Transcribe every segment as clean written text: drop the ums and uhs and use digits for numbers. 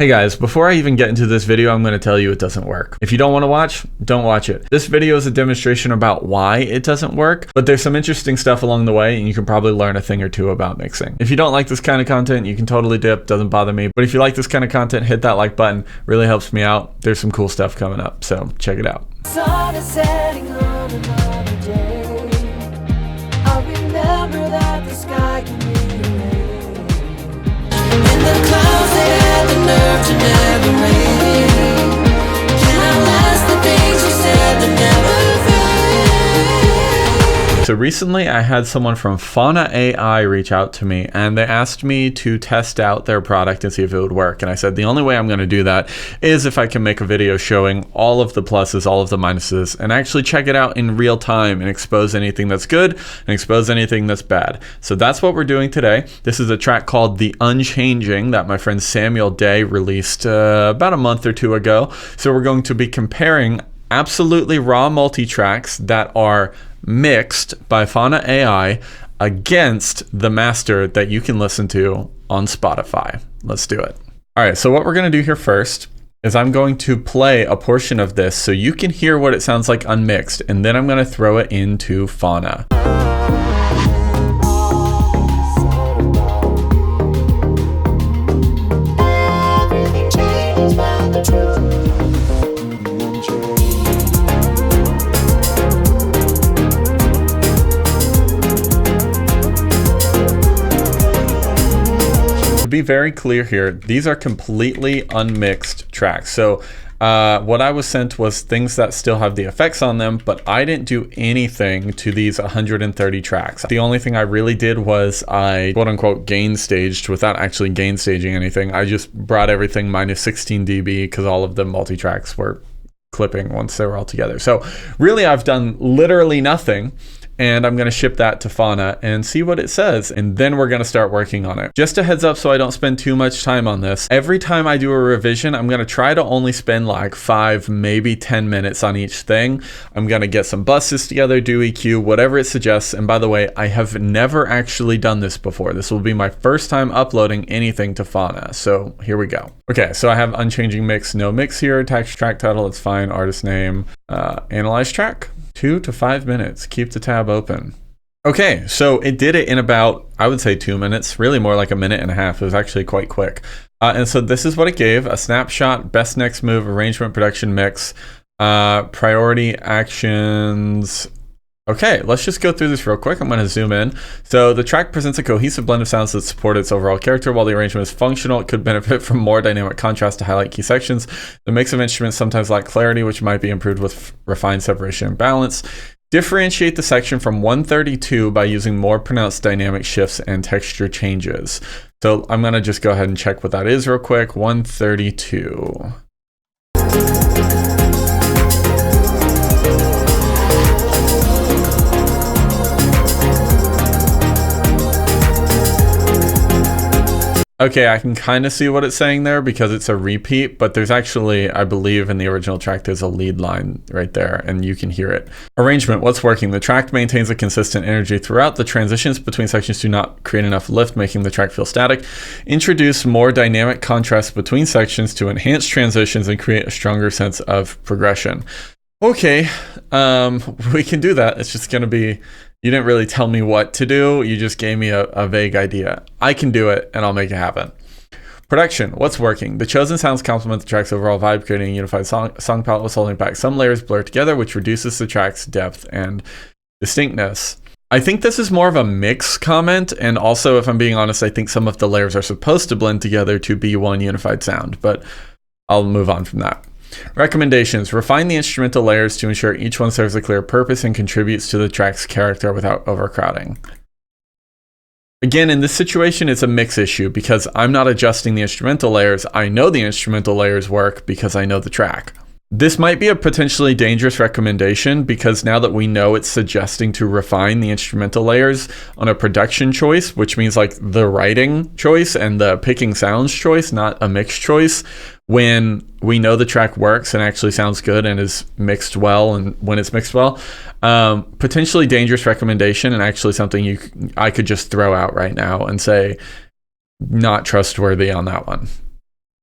Hey guys, before I even get into this video, I'm going to tell you it doesn't work. If you don't want to watch, don't watch it. This video is a demonstration about why it doesn't work, but there's some interesting stuff along the way and you can probably learn a thing or two about mixing. If you don't like this kind of content, you can totally dip, doesn't bother me. But if you like this kind of content, hit that like button, really helps me out. There's some cool stuff coming up, so check it out. Sun is setting on another day. I'll remember that the sky can be erased. And the clouds that have the nerve to never rain. Can I last the things you said that never fade? So recently I had someone from Fauna AI reach out to me and they asked me to test out their product and see if it would work. And I said, the only way I'm going to do that is if I can make a video showing all of the pluses, all of the minuses, and actually check it out in real time and expose anything that's good and expose anything that's bad. So that's what we're doing today. This is a track called The Unchanging that my friend Samuel Day released about a month or two ago. So we're going to be comparing absolutely raw multi-tracks that are mixed by Fauna AI against the master that you can listen to on Spotify. Let's do it. All right, so what we're going to do here first is I'm going to play a portion of this so you can hear what it sounds like unmixed, and then I'm going to throw it into Fauna. Be very clear here, these are completely unmixed tracks. So what I was sent was things that still have the effects on them, but I didn't do anything to these 130 tracks. The only thing I really did was I quote unquote gain staged without actually gain staging anything. I just brought everything minus 16 dB because all of the multi-tracks were clipping once they were all together. So really I've done literally nothing. And I'm going to ship that to Fauna and see what it says. And then we're going to start working on it. Just a heads up so I don't spend too much time on this. Every time I do a revision, I'm going to try to only spend like 5, maybe 10 minutes on each thing. I'm going to get some buses together, do EQ, whatever it suggests. And by the way, I have never actually done this before. This will be my first time uploading anything to Fauna. So here we go. Okay, so I have unchanging mix, no mix here. Track title, it's fine. Artist name, analyze track. 2 to 5 minutes. Keep the tab open. Okay, so it did it in about, I would say 2 minutes, really more like a minute and a half. It was actually quite quick. And so this is what it gave: a snapshot, best next move, arrangement, production, mix, priority, actions. Okay, let's just go through this real quick. I'm going to zoom in. So the track presents a cohesive blend of sounds that support its overall character. While the arrangement is functional, it could benefit from more dynamic contrast to highlight key sections. The mix of instruments sometimes lack clarity, which might be improved with refined separation and balance. Differentiate the section from 132 by using more pronounced dynamic shifts and texture changes. So I'm going to just go ahead and check what that is real quick. 132. Okay, I can kind of see what it's saying there because it's a repeat, but there's actually, I believe in the original track, there's a lead line right there and you can hear it. Arrangement, what's working? The track maintains a consistent energy throughout. The transitions between sections do not create enough lift, making the track feel static. Introduce more dynamic contrast between sections to enhance transitions and create a stronger sense of progression. Okay, we can do that. It's just gonna be, you didn't really tell me what to do. You just gave me a vague idea. I can do it and I'll make it happen. Production, what's working? The chosen sounds complement the track's overall vibe, creating a unified song palette with holding back some layers blur together, which reduces the track's depth and distinctness. I think this is more of a mix comment. And also, if I'm being honest, I think some of the layers are supposed to blend together to be one unified sound, but I'll move on from that. Recommendations: refine the instrumental layers to ensure each one serves a clear purpose and contributes to the track's character without overcrowding. Again, in this situation, it's a mix issue because I'm not adjusting the instrumental layers. I know the instrumental layers work because I know the track. This might be a potentially dangerous recommendation because now that we know it's suggesting to refine the instrumental layers on a production choice, which means like the writing choice and the picking sounds choice, not a mix choice, when we know the track works and actually sounds good and is mixed well, and when it's mixed well, potentially dangerous recommendation and actually something I could just throw out right now and say not trustworthy on that one.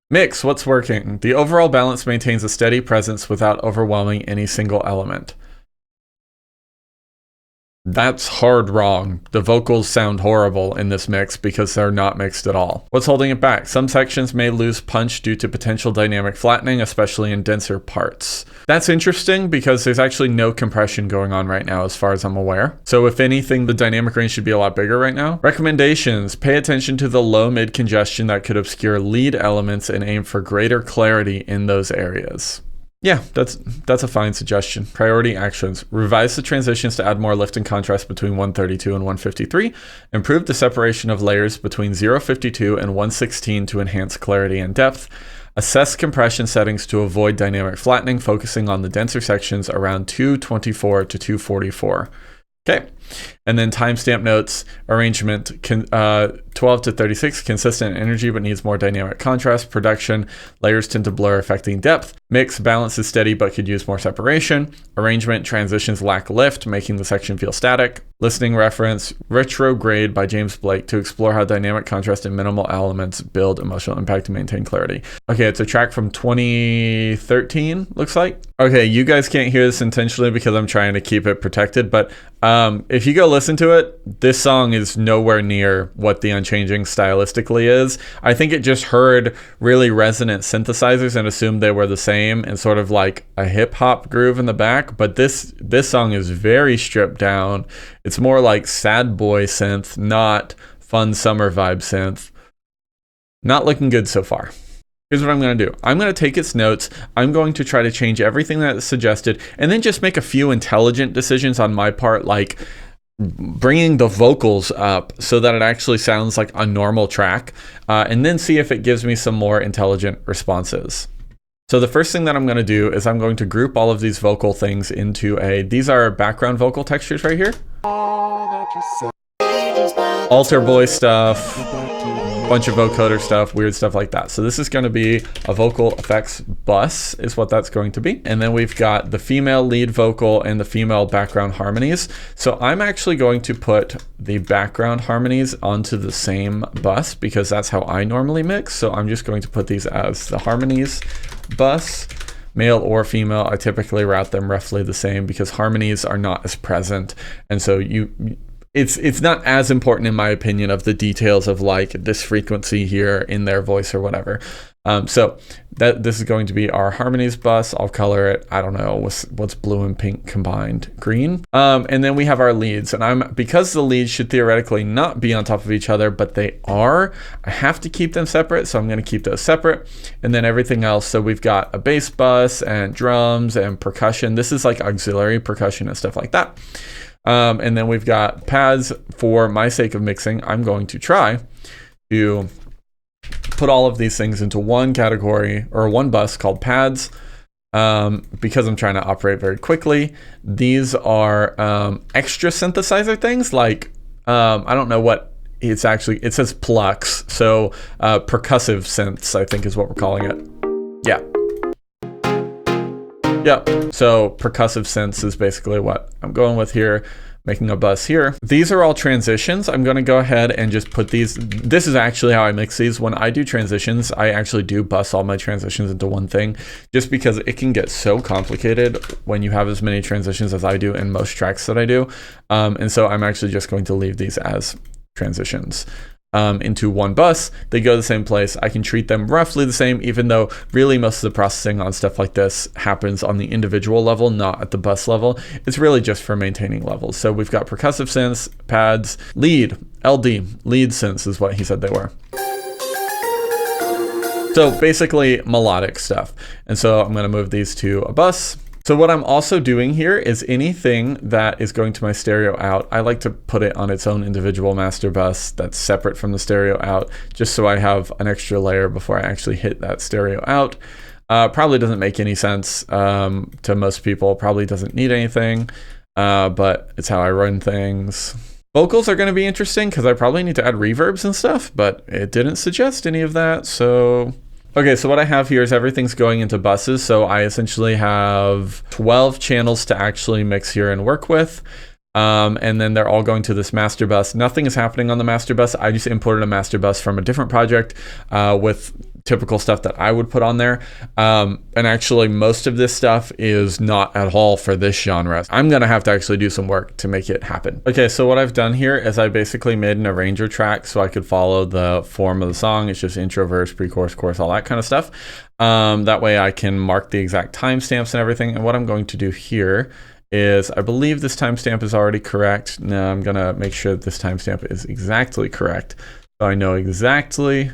Mix, what's working? The overall balance maintains a steady presence without overwhelming any single element. That's hard wrong. The vocals sound horrible in this mix because they're not mixed at all. What's holding it back? Some sections may lose punch due to potential dynamic flattening, especially in denser parts. That's interesting because there's actually no compression going on right now as far as I'm aware. So if anything, the dynamic range should be a lot bigger right now. Recommendations: pay attention to the low-mid congestion that could obscure lead elements and aim for greater clarity in those areas. Yeah, that's a fine suggestion. Priority actions: revise the transitions to add more lift and contrast between 132 and 153. Improve the separation of layers between 052 and 116 to enhance clarity and depth. Assess compression settings to avoid dynamic flattening, focusing on the denser sections around 224 to 244. Okay. And then timestamp notes: arrangement 12 to 36, consistent energy but needs more dynamic contrast. Production: layers tend to blur, affecting depth. Mix: balance is steady but could use more separation. Arrangement: transitions lack lift, making the section feel static. Listening reference: Retrograde by James Blake, to explore how dynamic contrast and minimal elements build emotional impact and maintain clarity. Okay, it's a track from 2013, looks like. Okay, you guys can't hear this intentionally because I'm trying to keep it protected, but if you go listen to it, this song is nowhere near what The Unchanging stylistically is. I think it just heard really resonant synthesizers and assumed they were the same and sort of like a hip hop groove in the back. But this song is very stripped down. It's more like sad boy synth, not fun summer vibe synth. Not looking good so far. Here's what I'm going to do. I'm going to take its notes. I'm going to try to change everything that's suggested and then just make a few intelligent decisions on my part, like bringing the vocals up so that it actually sounds like a normal track, and then see if it gives me some more intelligent responses. So the first thing that I'm going to do is I'm going to group all of these vocal things into these are background vocal textures right here. Alter voice stuff, bunch of vocoder stuff, weird stuff like that. So this is going to be a vocal effects bus is what that's going to be. And then we've got the female lead vocal and the female background harmonies. So I'm actually going to put the background harmonies onto the same bus because that's how I normally mix. So I'm just going to put these as the harmonies bus. Male or female, I typically route them roughly the same because harmonies are not as present. And so it's not as important in my opinion of the details of like this frequency here in their voice or whatever. So this is going to be our harmonies bus. I'll color it, I don't know, what's blue and pink combined, green. And then we have our leads, and because the leads should theoretically not be on top of each other, but they are, I have to keep them separate. So I'm going to keep those separate. And then everything else. So we've got a bass bus and drums and percussion. This is like auxiliary percussion and stuff like that. And then we've got pads. For my sake of mixing, I'm going to try to put all of these things into one category or one bus called pads, because I'm trying to operate very quickly. These are extra synthesizer things like, I don't know what it's actually, it says Plux. So percussive synths, I think is what we're calling it. Yeah. Yep, so percussive synths is basically what I'm going with here, making a bus here. These are all transitions. I'm gonna go ahead and just put these, this is actually how I mix these. When I do transitions, I actually do bus all my transitions into one thing, just because it can get so complicated when you have as many transitions as I do in most tracks that I do. And so I'm actually just going to leave these as transitions. Into one bus. They go to the same place. I can treat them roughly the same, even though really most of the processing on stuff like this happens on the individual level, not at the bus level. It's really just for maintaining levels. So we've got percussive synths, pads, lead synths is what he said they were. So basically melodic stuff. And so I'm going to move these to a bus. So what I'm also doing here is anything that is going to my stereo out, I like to put it on its own individual master bus that's separate from the stereo out, just so I have an extra layer before I actually hit that stereo out. Probably doesn't make any sense to most people, probably doesn't need anything, but it's how I run things. Vocals are going to be interesting because I probably need to add reverbs and stuff, but it didn't suggest any of that, so... Okay, so what I have here is everything's going into buses. So I essentially have 12 channels to actually mix here and work with. And then they're all going to this master bus. Nothing is happening on the master bus. I just imported a master bus from a different project with typical stuff that I would put on there. And actually, most of this stuff is not at all for this genre. I'm going to have to actually do some work to make it happen. Okay, so what I've done here is I basically made an arranger track so I could follow the form of the song. It's just intro, verse, pre-chorus, chorus, all that kind of stuff. That way I can mark the exact timestamps and everything. And what I'm going to do here is, I believe this timestamp is already correct. Now I'm going to make sure that this timestamp is exactly correct. So I know exactly,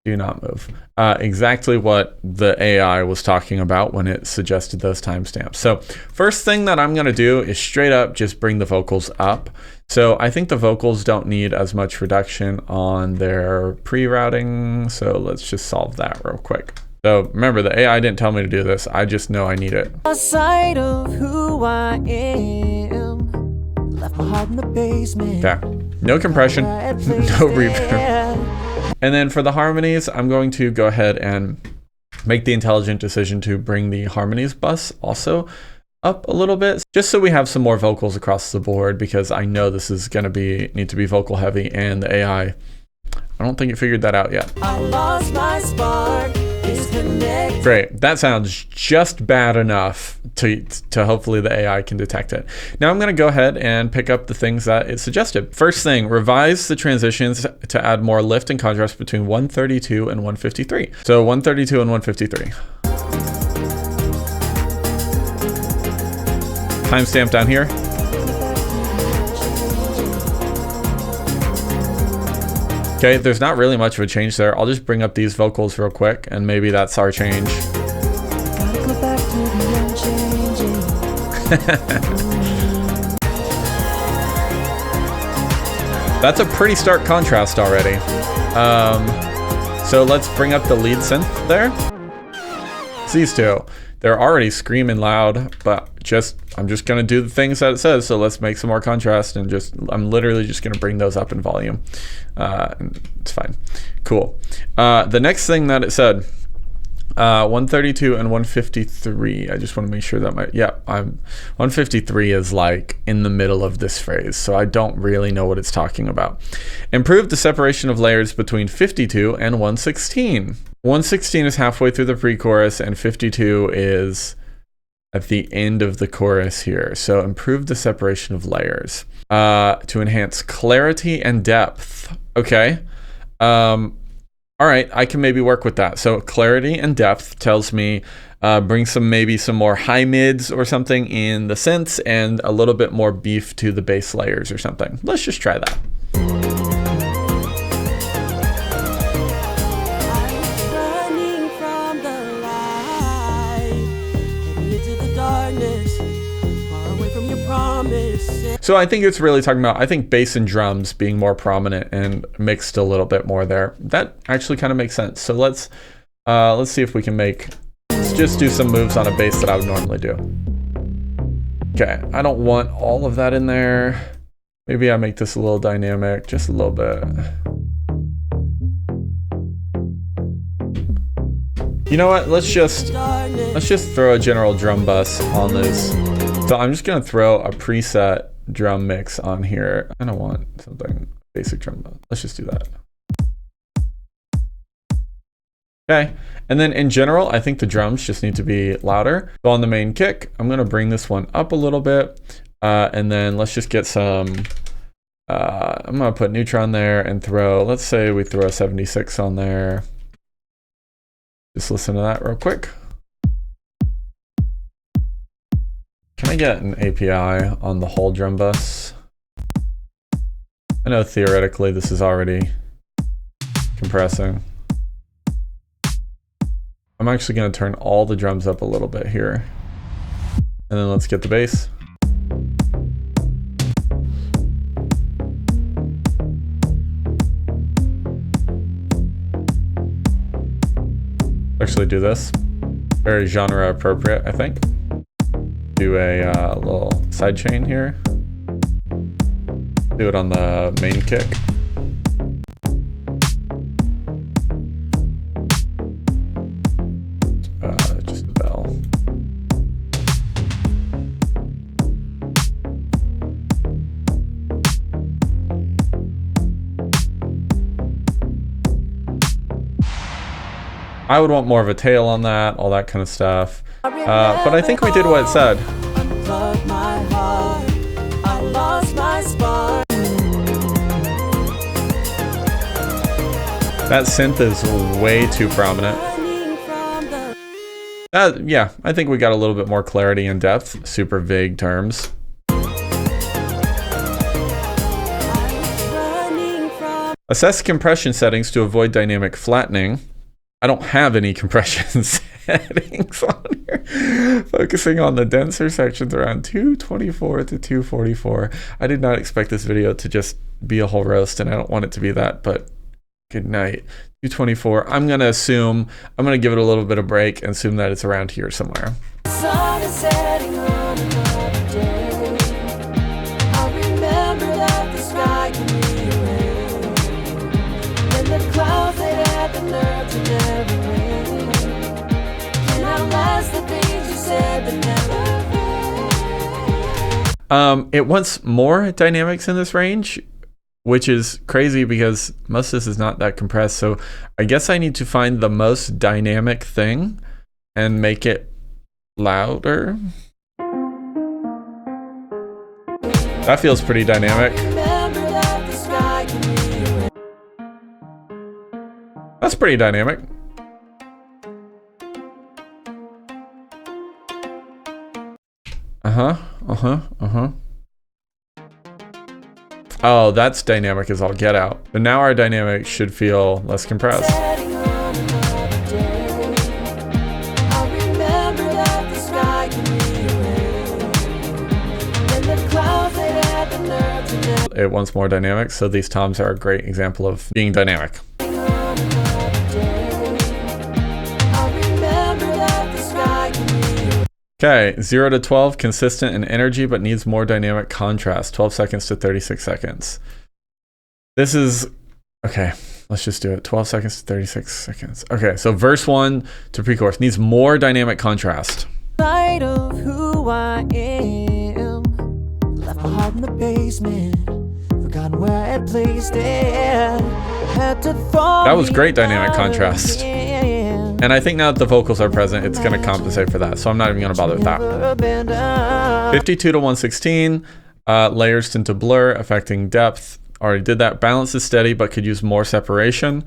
do not move, exactly what the AI was talking about when it suggested those timestamps. So first thing that I'm going to do is straight up just bring the vocals up. So I think the vocals don't need as much reduction on their pre-routing. So let's just solve that real quick. So remember, the AI didn't tell me to do this. I just know I need it. A sight of who I am. Left my heart in the basement. Okay. No compression, no reverb. And then for the harmonies, I'm going to go ahead and make the intelligent decision to bring the harmonies bus also up a little bit, just so we have some more vocals across the board, because I know this is going to need to be vocal heavy, and the AI, I don't think it figured that out yet. I lost my spark. Great. That sounds just bad enough to hopefully the AI can detect it. Now I'm going to go ahead and pick up the things that it suggested. First thing, revise the transitions to add more lift and contrast between 132 and 153. So 132 and 153. Timestamp down here. Okay, there's not really much of a change there. I'll just bring up these vocals real quick, and maybe that's our change. That's a pretty stark contrast already. So let's bring up the lead synth there. It's these two. They're already screaming loud, but I'm just gonna do the things that it says. So let's make some more contrast, and I'm literally just gonna bring those up in volume. It's fine. Cool. The next thing that it said, 132 and 153. I just want to make sure that 153 is like in the middle of this phrase, so I don't really know what it's talking about. Improve the separation of layers between 52 and 116. 116 is halfway through the pre-chorus, and 52 is at the end of the chorus here. So improve the separation of layers to enhance clarity and depth. Okay. All right, I can maybe work with that. So clarity and depth tells me bring maybe some more high mids or something in the synths, and a little bit more beef to the bass layers or something. Let's just try that. So I think it's really talking about, I think bass and drums being more prominent and mixed a little bit more there. That actually kind of makes sense. So let's see if we can let's just do some moves on a bass that I would normally do. Okay, I don't want all of that in there. Maybe I make this a little dynamic, just a little bit. You know what? Let's just throw a general drum bus on this. So I'm just gonna throw a preset drum mix on here. I don't want something basic drum bus. Let's just do that. Okay, and then in general, I think the drums just need to be louder. So on the main kick, I'm gonna bring this one up a little bit, and then let's just get some. I'm gonna put neutron there and let's say we throw a 76 on there. Just listen to that real quick. Can I get an API on the whole drum bus? I know theoretically this is already compressing. I'm actually going to turn all the drums up a little bit here. And then let's get the bass. Actually do this. Very genre appropriate, I think. Do a little side chain here. Do it on the main kick. Just a bell. I would want more of a tail on that, all that kind of stuff. But I think we did what it said. Unplugged my heart, I lost my spark. That synth is way too prominent. Yeah, I think we got a little bit more clarity and depth. Super vague terms. Assess compression settings to avoid dynamic flattening. I don't have any compression settings on here. Focusing on the denser sections around 224 to 244. I did not expect this video to just be a whole roast, and I don't want it to be that, but good night. 224. I'm going to give it a little bit of break and assume that it's around here somewhere. The sun is setting on another day. I'll remember that the sky can be erased. And the clouds that had the nerve to never rain. Can outlast the things you said that never It wants more dynamics in this range, which is crazy because most of this is not that compressed. So I guess I need to find the most dynamic thing and make it louder. That feels pretty dynamic. That's pretty dynamic. Oh, that's dynamic as all get out. But now our dynamic should feel less compressed. It wants more dynamic, so these toms are a great example of being dynamic. Okay, 0 to 12, consistent in energy, but needs more dynamic contrast, 12 seconds to 36 seconds. This is, okay, let's just do it, 12 seconds to 36 seconds. Okay, so verse 1 to pre-chorus needs more dynamic contrast. Light of who I am, left my heart in the basement, forgotten where I had placed it, had to fall. That was great dynamic contrast. And I think now that the vocals are present, it's going to compensate for that. So I'm not even going to bother with that. 52 to 116, layers into blur, affecting depth. Already did that. Balance is steady, but could use more separation.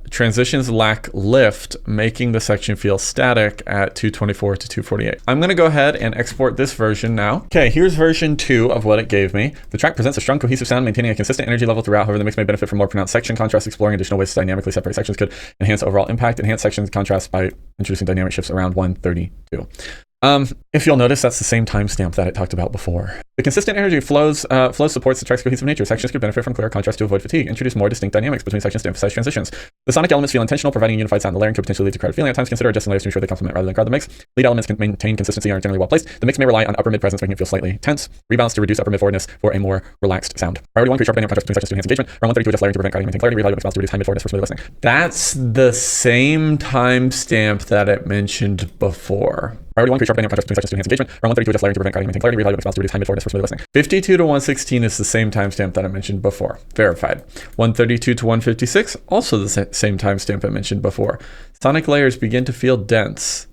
Transitions lack lift, making the section feel static at 224 to 248. I'm going to go ahead and export this version now. Okay, here's version 2 of what it gave me. The track presents a strong, cohesive sound, maintaining a consistent energy level throughout. However, the mix may benefit from more pronounced section contrast. Exploring additional ways to dynamically separate sections could enhance overall impact. Enhance section contrast by introducing dynamic shifts around 132. If you'll notice, that's the same timestamp that I talked about before. The consistent energy flows supports the track's cohesive nature. Sections could benefit from clearer contrast to avoid fatigue. Introduce more distinct dynamics between sections to emphasize transitions. The sonic elements feel intentional, providing a unified sound. The layering could potentially lead to crowded feeling. At times, consider adjusting layers to ensure they complement rather than crowd the mix. Lead elements can maintain consistency and are generally well placed. The mix may rely on upper mid presence, making it feel slightly tense. Rebalance to reduce upper mid forwardness for a more relaxed sound. Priority 1, create sharp dynamic contrast between sections to enhance engagement. Round 132, adjust layering to prevent crowding, maintain clarity. Reevaluate mix balance to reduce high mid forwardness for smooth listening. That's the same timestamp that it mentioned before. Priority 1, create sharp dynamic contrast between sections to enhance engagement. Round 132, adjust layering to prevent crowding, maintain clarity. Reevaluate mix balance to reduce high mid forwardness for smooth listening. 52 to 116 is the same timestamp that I mentioned before. Verified. 132 to 156, also the same timestamp I mentioned before. Sonic layers begin to feel dense.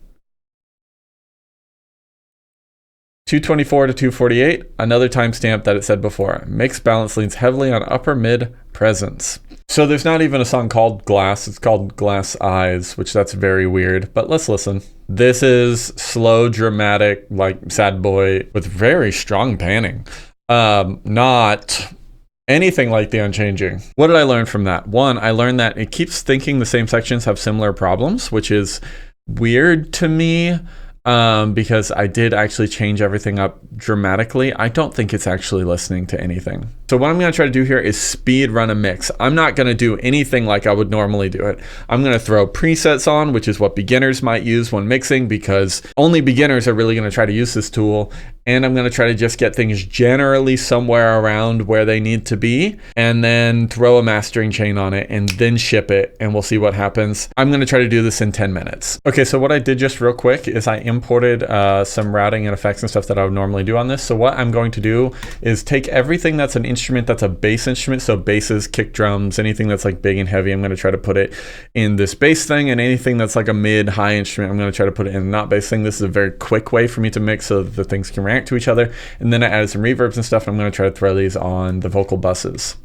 224 to 248, another timestamp that it said before. Mix balance leans heavily on upper mid presence. So there's not even a song called Glass, it's called Glass Eyes, which that's very weird, but let's listen. This is slow, dramatic, like sad boy with very strong panning. Not anything like The Unchanging. What did I learn from that? One, I learned that it keeps thinking the same sections have similar problems, which is weird to me. Because I did actually change everything up dramatically. I don't think it's actually listening to anything. So what I'm going to try to do here is speed run a mix. I'm not going to do anything like I would normally do it. I'm going to throw presets on, which is what beginners might use when mixing, because only beginners are really going to try to use this tool. and I'm going to try to just get things generally somewhere around where they need to be, and then throw a mastering chain on it and then ship it, and we'll see what happens. I'm going to try to do this in 10 minutes. Okay, so what I did just real quick is I imported some routing and effects and stuff that I would normally do on this. So what I'm going to do is take everything that's an instrument that's a bass instrument, so basses, kick drums, anything that's like big and heavy, I'm going to try to put it in this bass thing, and anything that's like a mid-high instrument, I'm going to try to put it in the not bass thing. This is a very quick way for me to mix so that the things can react to each other. And then I added some reverbs and stuff. I'm going to try to throw these on the vocal buses.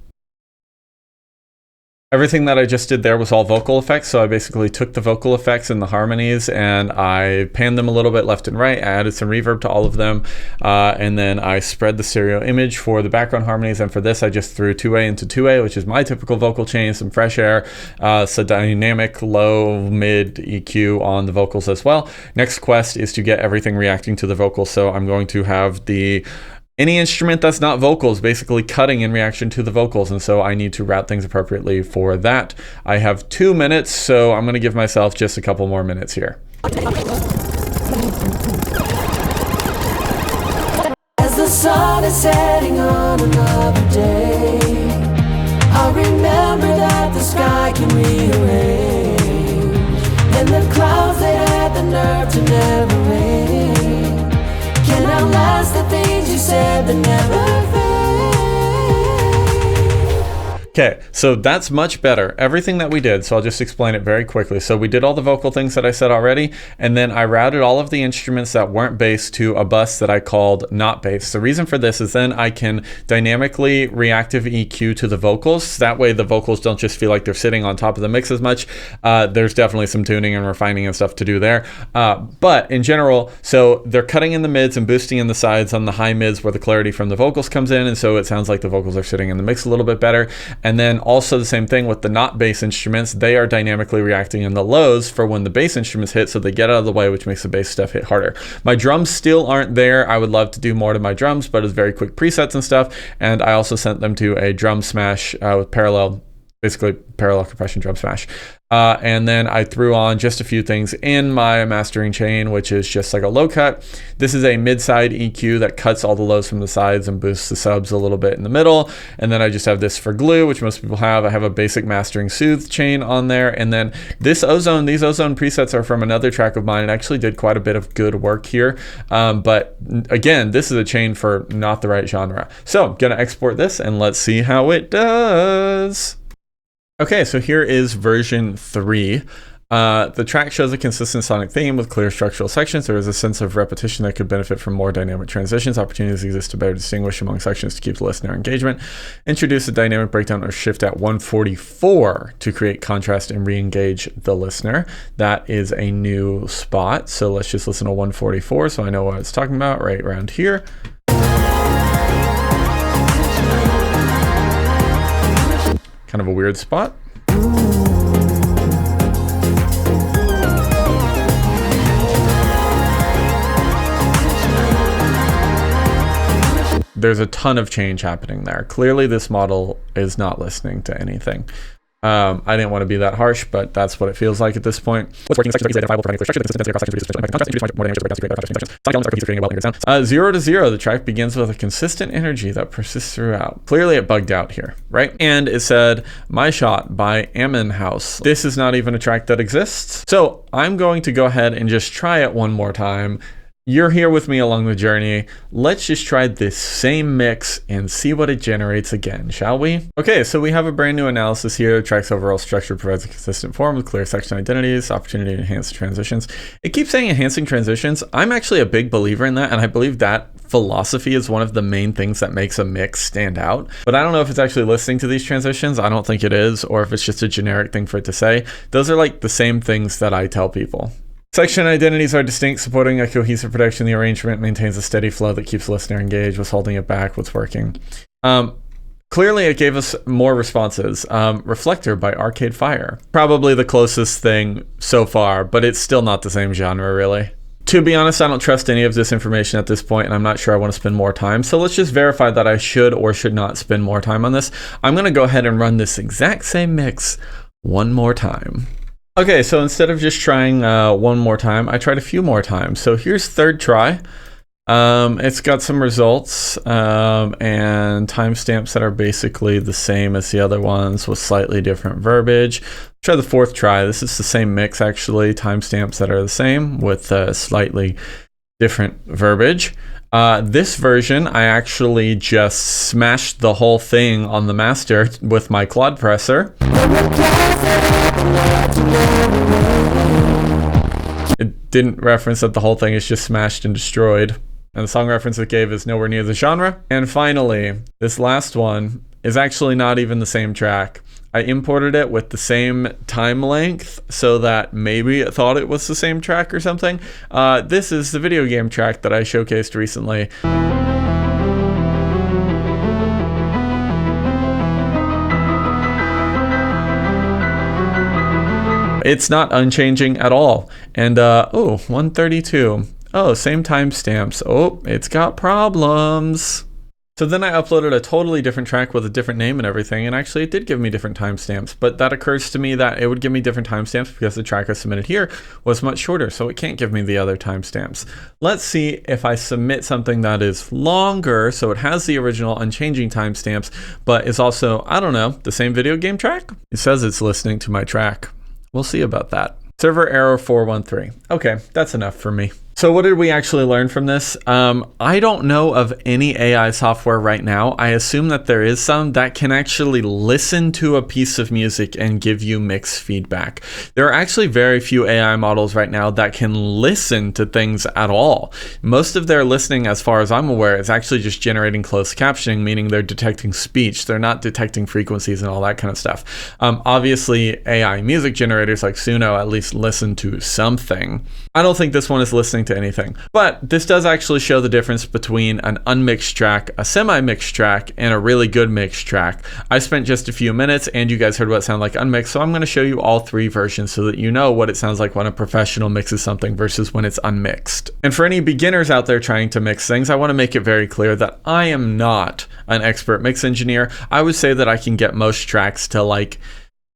Everything that I just did there was all vocal effects, so I basically took the vocal effects and the harmonies and I panned them a little bit left and right. I added some reverb to all of them, and then I spread the stereo image for the background harmonies, and for this I just threw 2A into 2A, which is my typical vocal chain, some fresh air, so dynamic low mid EQ on the vocals as well. Next quest is to get everything reacting to the vocals, so I'm going to have any instrument that's not vocals basically cutting in reaction to the vocals, and so I need to route things appropriately for that. I have 2 minutes, so I'm going to give myself just a couple more minutes here. As the sun is setting on another day, I'll remember that the sky can rearrange, and the clouds that had the nerve to never rain can outlast the things you said that never fade. Okay, so that's much better. Everything that we did, so I'll just explain it very quickly. So we did all the vocal things that I said already, and then I routed all of the instruments that weren't bass to a bus that I called not bass. The reason for this is then I can dynamically reactive EQ to the vocals. That way the vocals don't just feel like they're sitting on top of the mix as much. There's definitely some tuning and refining and stuff to do there. But in general, so they're cutting in the mids and boosting in the sides on the high mids where the clarity from the vocals comes in, and so it sounds like the vocals are sitting in the mix a little bit better. And then also the same thing with the not bass instruments. They are dynamically reacting in the lows for when the bass instruments hit, so they get out of the way, which makes the bass stuff hit harder. My drums still aren't there. I would love to do more to my drums, but it's very quick presets and stuff. And I also sent them to a drum smash with basically parallel compression drum smash. And then I threw on just a few things in my mastering chain, which is just like a low cut. This is a mid-side EQ that cuts all the lows from the sides and boosts the subs a little bit in the middle. And then I just have this for glue, which most people have. I have a basic mastering soothe chain on there. And then these ozone presets are from another track of mine. It actually did quite a bit of good work here. But again, this is a chain for not the right genre. So I'm gonna export this and let's see how it does. Okay, so here is version 3. The track shows a consistent sonic theme with clear structural sections. There is a sense of repetition that could benefit from more dynamic transitions. Opportunities exist to better distinguish among sections to keep the listener engagement. Introduce a dynamic breakdown or shift at 144 to create contrast and re-engage the listener. That is a new spot. So let's just listen to 144 so I know what it's talking about right around here. Kind of a weird spot. There's a ton of change happening there. Clearly this model is not listening to anything. I didn't want to be that harsh, but that's what it feels like at this point. What's working? Sections are easily identifiable for any clear structure. The consistency across sections reduces contrast, introduce more dynamic breakdowns to create better sections. Sonic elements are cohesive, creating a well-integrated sound. 0 to 0, the track begins with a consistent energy that persists throughout. Clearly it bugged out here, right? And it said, My Shot by Ammon House. This is not even a track that exists. So I'm going to go ahead and just try it one more time. You're here with me along the journey. Let's just try this same mix and see what it generates again, shall we? Okay, so we have a brand new analysis here. The track's overall structure provides a consistent form with clear section identities, opportunity to enhance transitions. It keeps saying enhancing transitions. I'm actually a big believer in that, and I believe that philosophy is one of the main things that makes a mix stand out. But I don't know if it's actually listening to these transitions. I don't think it is, or if it's just a generic thing for it to say. Those are like the same things that I tell people. Section identities are distinct, supporting a cohesive production. The arrangement maintains a steady flow that keeps the listener engaged. What's holding it back? What's working? Clearly, it gave us more responses. Reflector by Arcade Fire. Probably the closest thing so far, but it's still not the same genre, really. To be honest, I don't trust any of this information at this point, and I'm not sure I want to spend more time. So let's just verify that I should or should not spend more time on this. I'm going to go ahead and run this exact same mix one more time. Okay, so instead of just trying one more time, I tried a few more times. So here's third try. It's got some results and timestamps that are basically the same as the other ones with slightly different verbiage. Try the fourth try. This is the same mix, actually. Timestamps that are the same with slightly different verbiage. This version, I actually just smashed the whole thing on the master with my quad presser. It didn't reference that the whole thing is just smashed and destroyed. And the song reference it gave is nowhere near the genre. And finally, this last one is actually not even the same track. I imported it with the same time length so that maybe it thought it was the same track or something. This is the video game track that I showcased recently. It's not unchanging at all. And, 132. Oh, same timestamps. Oh, it's got problems. So then I uploaded a totally different track with a different name and everything, and actually it did give me different timestamps, but that occurs to me that it would give me different timestamps because the track I submitted here was much shorter, so it can't give me the other timestamps. Let's see if I submit something that is longer, so it has the original unchanging timestamps, but is also, I don't know, the same video game track? It says it's listening to my track. We'll see about that. Server error 413. Okay, that's enough for me. So what did we actually learn from this? I don't know of any AI software right now. I assume that there is some that can actually listen to a piece of music and give you mixed feedback. There are actually very few AI models right now that can listen to things at all. Most of their listening, as far as I'm aware, is actually just generating closed captioning, meaning they're detecting speech. They're not detecting frequencies and all that kind of stuff. Obviously, AI music generators like Suno at least listen to something. I don't think this one is listening to anything, but this does actually show the difference between an unmixed track, a semi-mixed track, and a really good mixed track. I spent just a few minutes and you guys heard what it sounded like unmixed, so I'm going to show you all three versions so that you know what it sounds like when a professional mixes something versus when it's unmixed. And for any beginners out there trying to mix things, I want to make it very clear that I am not an expert mix engineer. I would say that I can get most tracks to like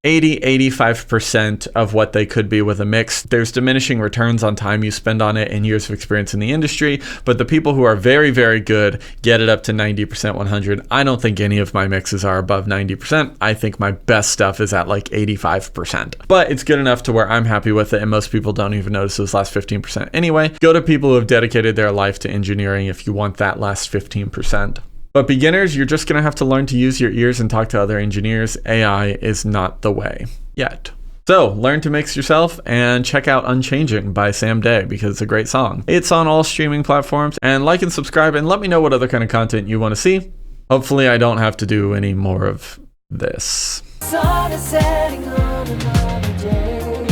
80-85% of what they could be with a mix. There's diminishing returns on time you spend on it and years of experience in the industry, but the people who are very, very good get it up to 90%, 100. I don't think any of my mixes are above 90%. I think my best stuff is at like 85%, but it's good enough to where I'm happy with it, and most people don't even notice those last 15% anyway. Go to people who have dedicated their life to engineering if you want that last 15%. But beginners, you're just going to have to learn to use your ears and talk to other engineers. AI is not the way yet. So learn to mix yourself and check out Unchanging by Sam Day because it's a great song. It's on all streaming platforms, and like and subscribe and let me know what other kind of content you want to see. Hopefully I don't have to do any more of this. Sun is setting on another day.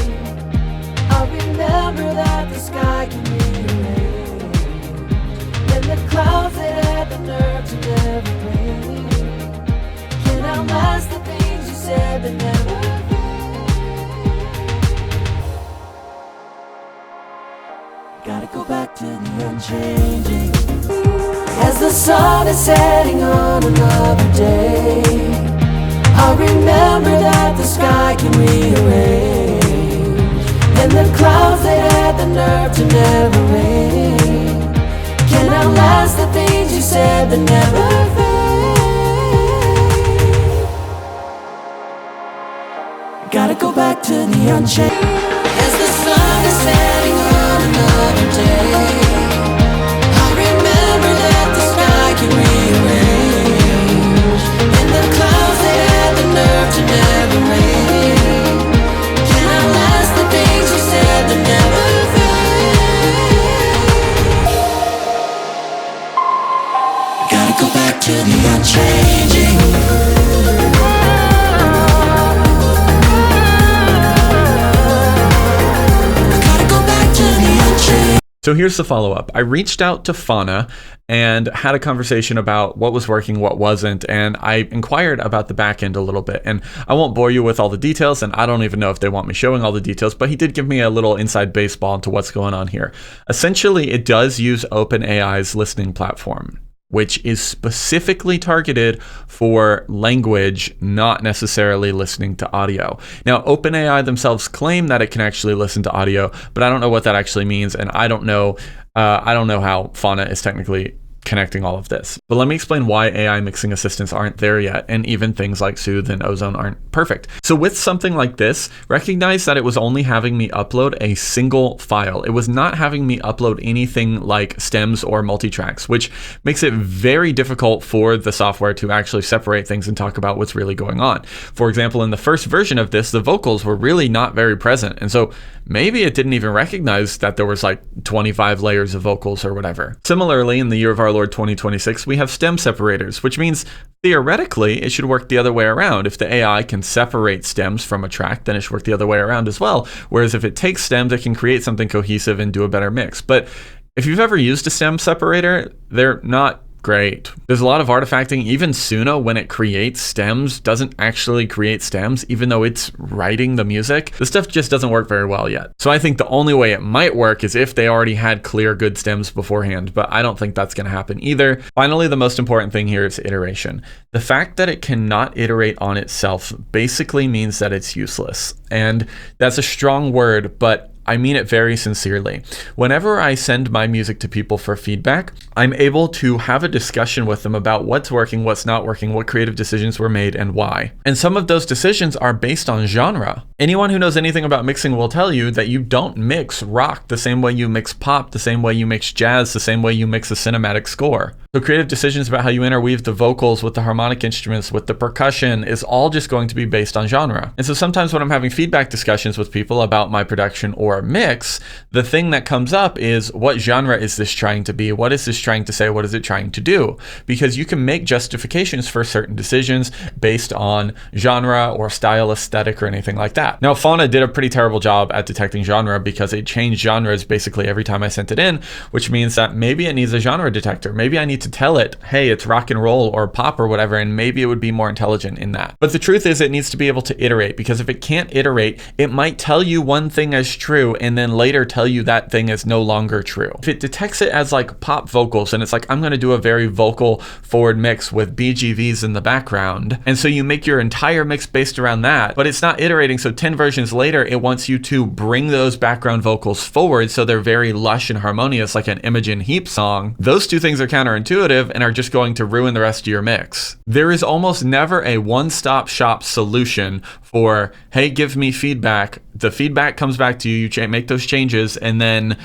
I'll remember that the sky can rearrange. And the clouds that had the nerve to never rain can outlast the things you said that never rain. Gotta go back to the unchanging. As the sun is setting on another day, I'll remember that the sky can rearrange. And the clouds that had the nerve to never rain can outlast the things you said that never fade. Gotta go back to the unchanged. As the sun is setting on another day, I'll remember that the sky can rearrange. And the clouds that had the nerve to never rain can outlast the things you said that never fade. Gotta go back to the unchanging. So here's the follow-up. I reached out to Fauna and had a conversation about what was working, what wasn't, and I inquired about the back end a little bit. And I won't bore you with all the details, and I don't even know if they want me showing all the details, but he did give me a little inside baseball into what's going on here. Essentially, it does use OpenAI's listening platform. which is specifically targeted for language, not necessarily listening to audio. Now, OpenAI themselves claim that it can actually listen to audio, but I don't know what that actually means, and I don't know how Fauna is technically connecting all of this. But let me explain why AI mixing assistants aren't there yet, and even things like Soothe and Ozone aren't perfect. So with something like this, recognize that it was only having me upload a single file. It was not having me upload anything like stems or multitracks, which makes it very difficult for the software to actually separate things and talk about what's really going on. For example, in the first version of this, the vocals were really not very present. And so maybe it didn't even recognize that there was like 25 layers of vocals or whatever. Similarly, in the year of our Lord 2026, we have stem separators, which means theoretically it should work the other way around. If the AI can separate stems from a track, then it should work the other way around as well. Whereas if it takes stems, it can create something cohesive and do a better mix. But if you've ever used a stem separator, they're not great. There's a lot of artifacting. Even Suno, when it creates stems, doesn't actually create stems, even though it's writing the music. The stuff just doesn't work very well yet. So I think the only way it might work is if they already had clear, good stems beforehand, but I don't think that's going to happen either. Finally, the most important thing here is iteration. The fact that it cannot iterate on itself basically means that it's useless. And that's a strong word, but I mean it very sincerely. Whenever I send my music to people for feedback, I'm able to have a discussion with them about what's working, what's not working, what creative decisions were made, and why. And some of those decisions are based on genre. Anyone who knows anything about mixing will tell you that you don't mix rock the same way you mix pop, the same way you mix jazz, the same way you mix a cinematic score. So creative decisions about how you interweave the vocals with the harmonic instruments, with the percussion, is all just going to be based on genre. And so sometimes when I'm having feedback discussions with people about my production or mix, the thing that comes up is, what genre is this trying to be? What is this trying to say? What is it trying to do? Because you can make justifications for certain decisions based on genre or style, aesthetic, or anything like that. Now, Fauna did a pretty terrible job at detecting genre because it changed genres basically every time I sent it in, which means that maybe it needs a genre detector. Maybe I need to tell it, hey, it's rock and roll or pop or whatever, and maybe it would be more intelligent in that. But the truth is, it needs to be able to iterate, because if it can't iterate, it might tell you one thing as true and then later tell you that thing is no longer true. If it detects it as like pop vocals and it's like, I'm going to do a very vocal forward mix with BGVs in the background, and so you make your entire mix based around that, but it's not iterating, so 10 versions later it wants you to bring those background vocals forward so they're very lush and harmonious like an Imogen Heap song. Those two things are counterintuitive and are just going to ruin the rest of your mix. There is almost never a one-stop shop solution for, hey, give me feedback. The feedback comes back to you, you make those changes, and then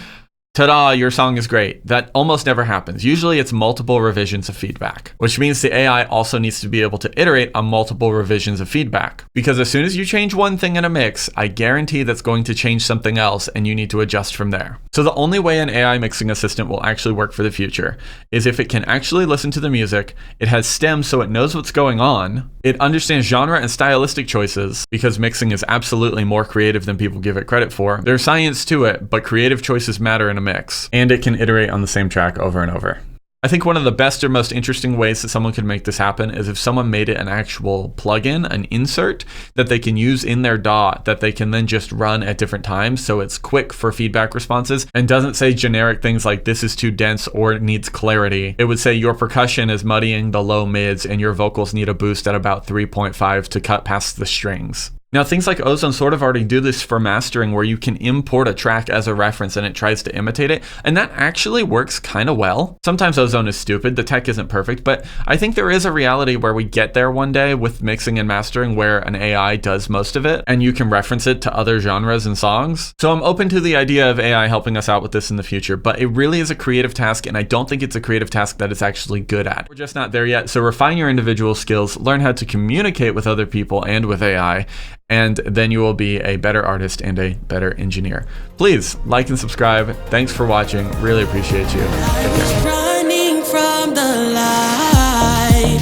ta-da, your song is great. That almost never happens. Usually it's multiple revisions of feedback, which means the AI also needs to be able to iterate on multiple revisions of feedback. Because as soon as you change one thing in a mix, I guarantee that's going to change something else and you need to adjust from there. So the only way an AI mixing assistant will actually work for the future is if it can actually listen to the music, it has stems so it knows what's going on, it understands genre and stylistic choices, because mixing is absolutely more creative than people give it credit for. There's science to it, but creative choices matter in a mix, and it can iterate on the same track over and over. I think one of the best or most interesting ways that someone could make this happen is if someone made it an actual plugin, an insert that they can use in their DAW that they can then just run at different times, so it's quick for feedback responses and doesn't say generic things like this is too dense or it needs clarity. It would say your percussion is muddying the low mids and your vocals need a boost at about 3.5 to cut past the strings. Now, things like Ozone sort of already do this for mastering, where you can import a track as a reference and it tries to imitate it, and that actually works kind of well. Sometimes Ozone is stupid, the tech isn't perfect, but I think there is a reality where we get there one day with mixing and mastering where an AI does most of it, and you can reference it to other genres and songs. So I'm open to the idea of AI helping us out with this in the future, but it really is a creative task, and I don't think it's a creative task that it's actually good at. We're just not there yet, so refine your individual skills, learn how to communicate with other people and with AI, and then you will be a better artist and a better engineer. Please like and subscribe. Thanks for watching. Really appreciate you. Take care. Running from the light,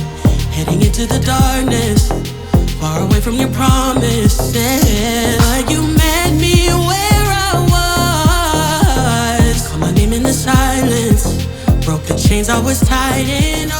heading into the darkness, far away from your promises. But you met me where I was. Call my name in the silence, broke the chains I was tied in.